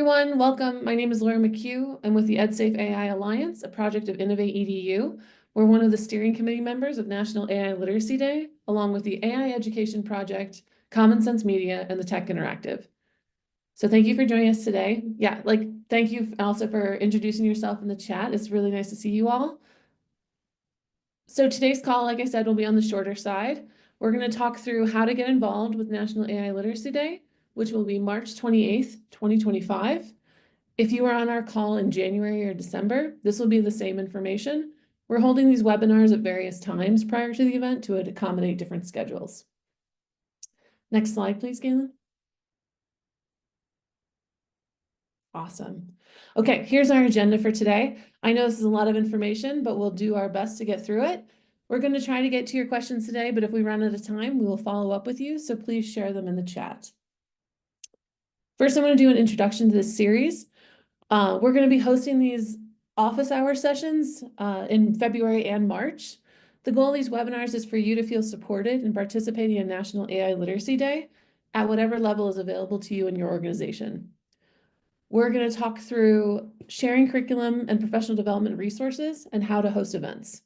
everyone, welcome. My name is Laura McHugh. I'm with the EDSAFE AI Alliance, a project of Innovate EDU. We're one of the steering committee members of National AI Literacy Day, along with the AI Education Project, Common Sense Media, and the Tech Interactive. So thank you for joining us today. Thank you also for introducing yourself in the chat. It's really nice to see you all. So today's call, like I said, will be on the shorter side. We're going to talk through how to get involved with National AI Literacy Day, which will be March 28th, 2025. If you were on our call in January or December, this will be the same information. We're holding these webinars at various times prior to the event to accommodate different schedules. Next slide, please, Galen. Awesome. Okay, here's our agenda for today. I know this is a lot of information, but we'll do our best to get through it. We're going to try to get to your questions today, but if we run out of time, we will follow up with you, so please share them in the chat. First, I'm going to do an introduction to this series. We're going to be hosting these office hour sessions in February and March. The goal of these webinars is for you to feel supported in participating in National AI Literacy Day at whatever level is available to you in your organization. We're going to talk through sharing curriculum and professional development resources and how to host events.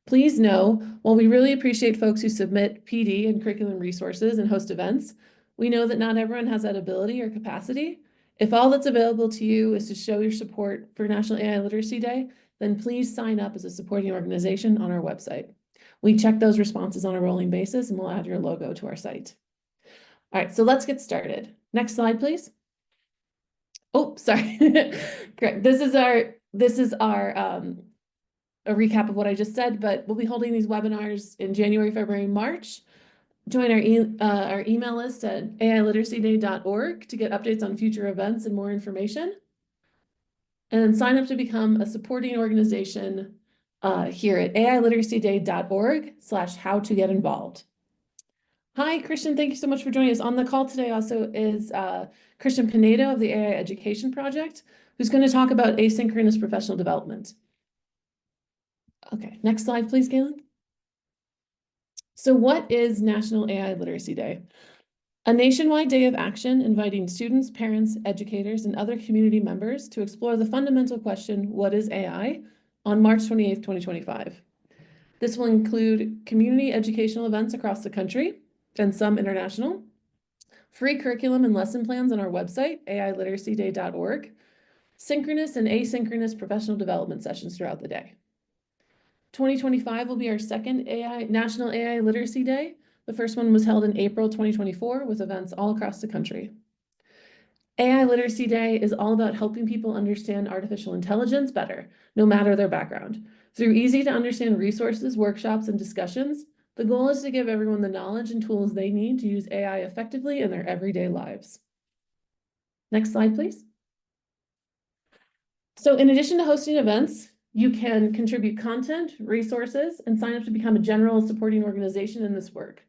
Please know, while we really appreciate folks who submit PD and curriculum resources and host events, we know that not everyone has that ability or capacity. If all that's available to you is to show your support for National AI Literacy Day, then please sign up as a supporting organization on our website. We check those responses on a rolling basis and we'll add your logo to our site. All right, so let's get started. Next slide, please. Oh, sorry. Correct. This is our a recap of what I just said, but we'll be holding these webinars in January, February, March. Join our email list at ailiteracyday.org to get updates on future events and more information. And then sign up to become a supporting organization here at ailiteracyday.org/how-to-get-involved. Hi, Christian. Thank you so much for joining us. On the call today also is Christian Pinedo of the AI Education Project, who's going to talk about asynchronous professional development. Okay, next slide, please, Galen. So what is National AI Literacy Day? A nationwide day of action inviting students, parents, educators, and other community members to explore the fundamental question, what is AI, on March 28th, 2025. This will include community educational events across the country and some international, free curriculum and lesson plans on our website, ailiteracyday.org, synchronous and asynchronous professional development sessions throughout the day. 2025 will be our second National AI Literacy Day. The first one was held in April 2024 with events all across the country. AI Literacy Day is all about helping people understand artificial intelligence better, no matter their background. Through easy-to-understand resources, workshops, and discussions, the goal is to give everyone the knowledge and tools they need to use AI effectively in their everyday lives. Next slide, please. So in addition to hosting events, you can contribute content, resources, and sign up to become a general supporting organization in this work.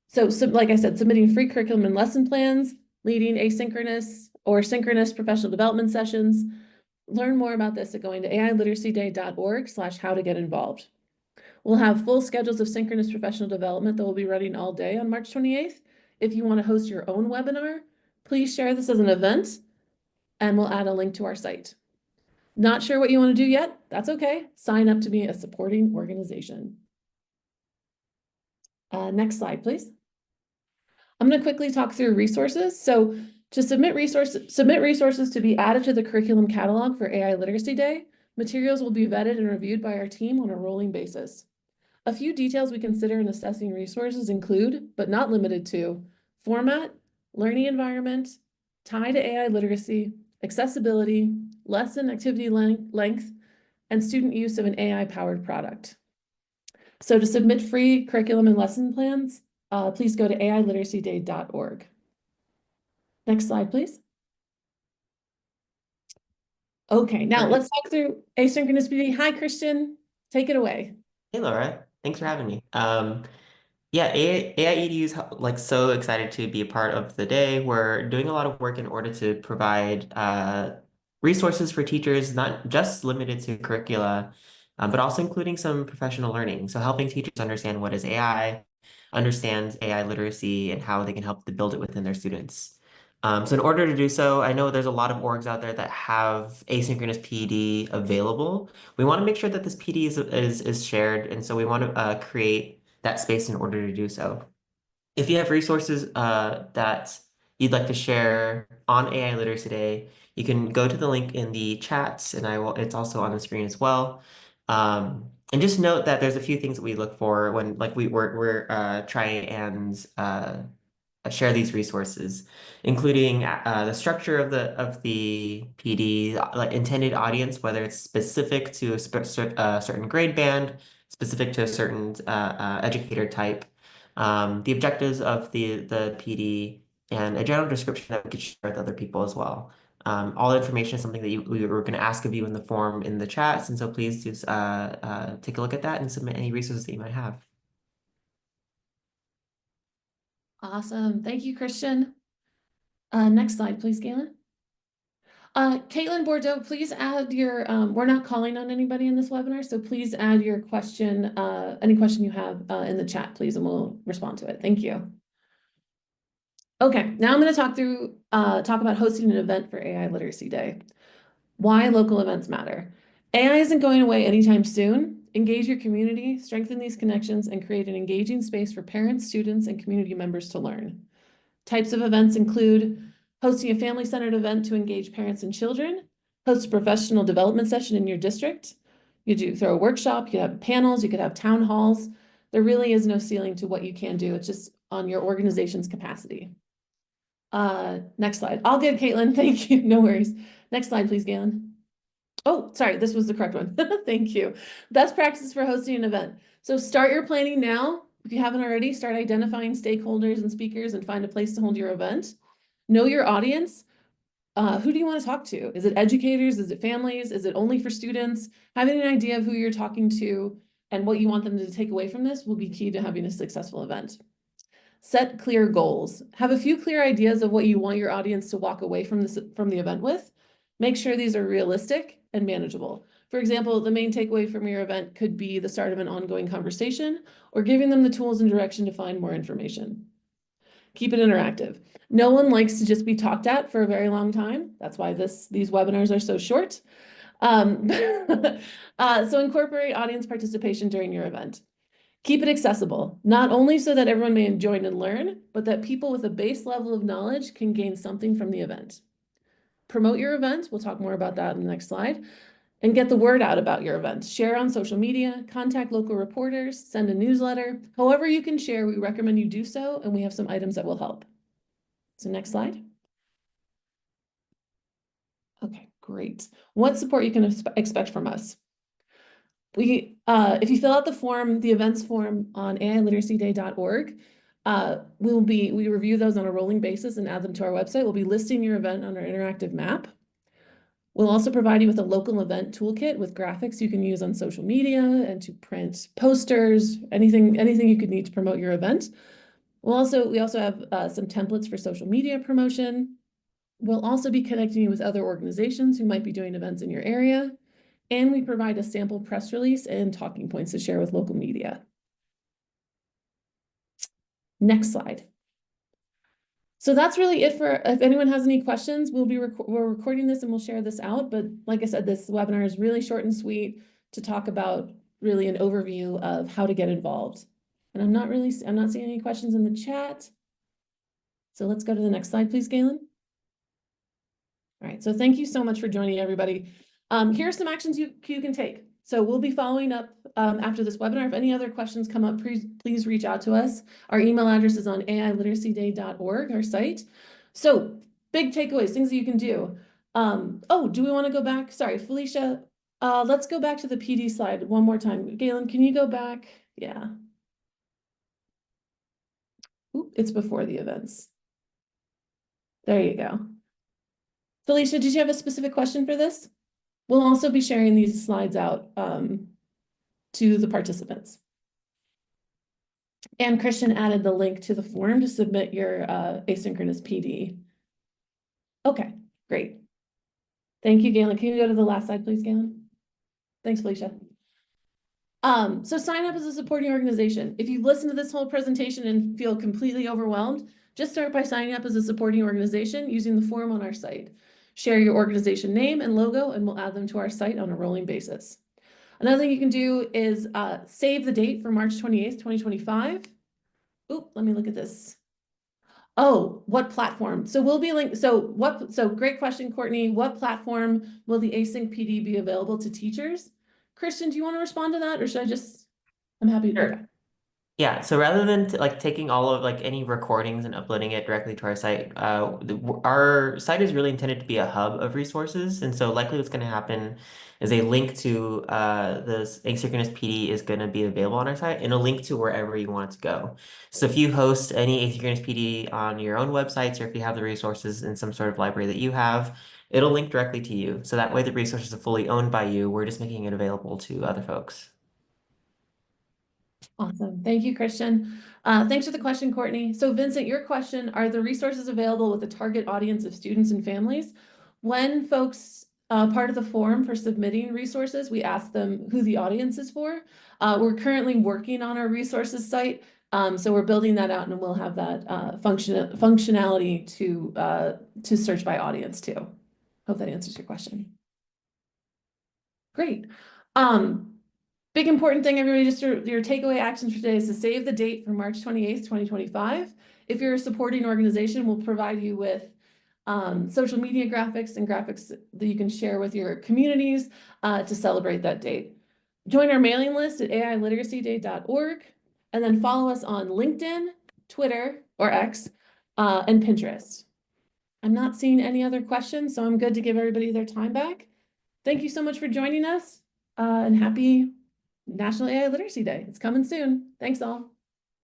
So like I said, submitting free curriculum and lesson plans, leading asynchronous or synchronous professional development sessions. Learn more about this at going to ailiteracyday.org/how-to-get-involved. We'll have full schedules of synchronous professional development that will be running all day on March 28th. If you want to host your own webinar, please share this as an event, and we'll add a link to our site. Not sure what you want to do yet? That's okay. Sign up to be a supporting organization. Next slide, please. I'm going to quickly talk through resources. So to submit resources to be added to the curriculum catalog for AI Literacy Day. Materials will be vetted and reviewed by our team on a rolling basis. A few details we consider in assessing resources include, but not limited to, format, learning environment, tie to AI literacy, accessibility, lesson activity length, and student use of an AI-powered product. So to submit free curriculum and lesson plans, please go to ailiteracyday.org. Next slide, please. Okay, now let's talk through asynchronous PD. Hi, Christian. Take it away. Hey, Laura. Thanks for having me. Yeah, aiEDU is like so excited to be a part of the day. We're doing a lot of work in order to provide resources for teachers, not just limited to curricula, but also including some professional learning. So helping teachers understand what is AI, understand AI literacy, and how they can help to build it within their students. So in order to do so, I know there's a lot of orgs out there that have asynchronous PD available. We want to make sure that this PD is shared, and so we want to create that space in order to do so. If you have resources that you'd like to share on AI Literacy Day, you can go to the link in the chats, and it's also on the screen as well. And just note that there's a few things that we look for when we're trying and share these resources, including the structure of the PD, like intended audience, whether it's specific to a certain grade band, specific to a certain educator type, the objectives of the PD, and a general description that we could share with other people as well. All the information is something that we were going to ask of you in the form in the chats, and so please do take a look at that and submit any resources that you might have. Awesome. Thank you, Christian. Next slide, please, Galen. Caitlin Bordeaux, please add your, we're not calling on anybody in this webinar, so please add your question, any question you have in the chat, please, and we'll respond to it. Thank you. Okay, now I'm going to talk about hosting an event for AI Literacy Day. Why local events matter. AI isn't going away anytime soon. Engage your community, strengthen these connections, and create an engaging space for parents, students, and community members to learn. Types of events include hosting a family-centered event to engage parents and children, host a professional development session in your district. You do throw a workshop, you could have panels, you could have town halls. There really is no ceiling to what you can do. It's just on your organization's capacity. Next slide. All good, Caitlin. Thank you. No worries. Next slide, please, Galen. Oh, sorry, this was the correct one. Thank you. Best practices for hosting an event. So start your planning now. If you haven't already, start identifying stakeholders and speakers and find a place to hold your event. Know your audience. Who do you want to talk to? Is it educators? Is it families? Is it only for students? Having an idea of who you're talking to and what you want them to take away from this will be key to having a successful event. Set clear goals. Have a few clear ideas of what you want your audience to walk away from the event with. Make sure these are realistic and manageable. For example, the main takeaway from your event could be the start of an ongoing conversation or giving them the tools and direction to find more information. Keep it interactive. No one likes to just be talked at for a very long time. That's why these webinars are so short. So incorporate audience participation during your event. Keep it accessible, not only so that everyone may enjoy and learn, but that people with a base level of knowledge can gain something from the event. Promote your event. We'll talk more about that in the next slide. And get the word out about your event. Share on social media, contact local reporters, send a newsletter. However you can share, we recommend you do so, and we have some items that will help. So next slide. Okay, great. What support you can expect from us? If you fill out the form, the events form on ailiteracyday.org, we review those on a rolling basis and add them to our website. We'll be listing your event on our interactive map. We'll also provide you with a local event toolkit with graphics you can use on social media and to print posters, anything you could need to promote your event. We also have some templates for social media promotion. We'll also be connecting you with other organizations who might be doing events in your area. And we provide a sample press release and talking points to share with local media. Next slide. So that's really it for, if anyone has any questions, we're recording this and we'll share this out. But like I said, this webinar is really short and sweet to talk about really an overview of how to get involved. And I'm not seeing any questions in the chat. So let's go to the next slide, please, Galen. All right, so thank you so much for joining, everybody. Here are some actions you can take. So we'll be following up after this webinar. If any other questions come up, please reach out to us. Our email address is on ailiteracyday.org, our site. So big takeaways, things that you can do. Oh, do we want to go back? Sorry, Felicia, let's go back to the PD slide one more time. Galen, can you go back? Yeah. Ooh, it's before the events. There you go. Felicia, did you have a specific question for this? We'll also be sharing these slides out to the participants. And Christian added the link to the form to submit your asynchronous PD. Okay, great. Thank you, Galen. Can you go to the last slide, please, Galen? Thanks, Felicia. So sign up as a supporting organization. If you've listened to this whole presentation and feel completely overwhelmed, Just start by signing up as a supporting organization using the form on our site. Share your organization name and logo, and we'll add them to our site on a rolling basis. Another thing you can do is save the date for March 28th, 2025. Oop, let me look at this. Oh, what platform? So we'll be linked. So great question, Courtney. What platform will the async PD be available to teachers? Christian, do you want to respond to that, or should I just, I'm happy. Sure. Okay. Yeah, so rather than like taking all of like any recordings and uploading it directly to our site, our site is really intended to be a hub of resources. And so likely what's going to happen is a link to this asynchronous PD is going to be available on our site and a link to wherever you want it to go. So if you host any asynchronous PD on your own websites, or if you have the resources in some sort of library that you have, it'll link directly to you. So that way the resources are fully owned by you. We're just making it available to other folks. Awesome. Thank you, Christian. Thanks for the question, Courtney. So Vincent, your question, are the resources available with a target audience of students and families? When folks part of the form for submitting resources, we ask them who the audience is for. We're currently working on our resources site. So we're building that out, and we'll have that functionality to search by audience too. Hope that answers your question. Great. Big important thing, everybody, just your takeaway actions for today is to save the date for March 28th, 2025. If you're a supporting organization, we'll provide you with social media graphics and graphics that you can share with your communities to celebrate that date. Join our mailing list at ailiteracyday.org, and then follow us on LinkedIn, Twitter, or X, and Pinterest. I'm not seeing any other questions, so I'm good to give everybody their time back. Thank you so much for joining us, and happy National AI Literacy Day. It's coming soon. Thanks all.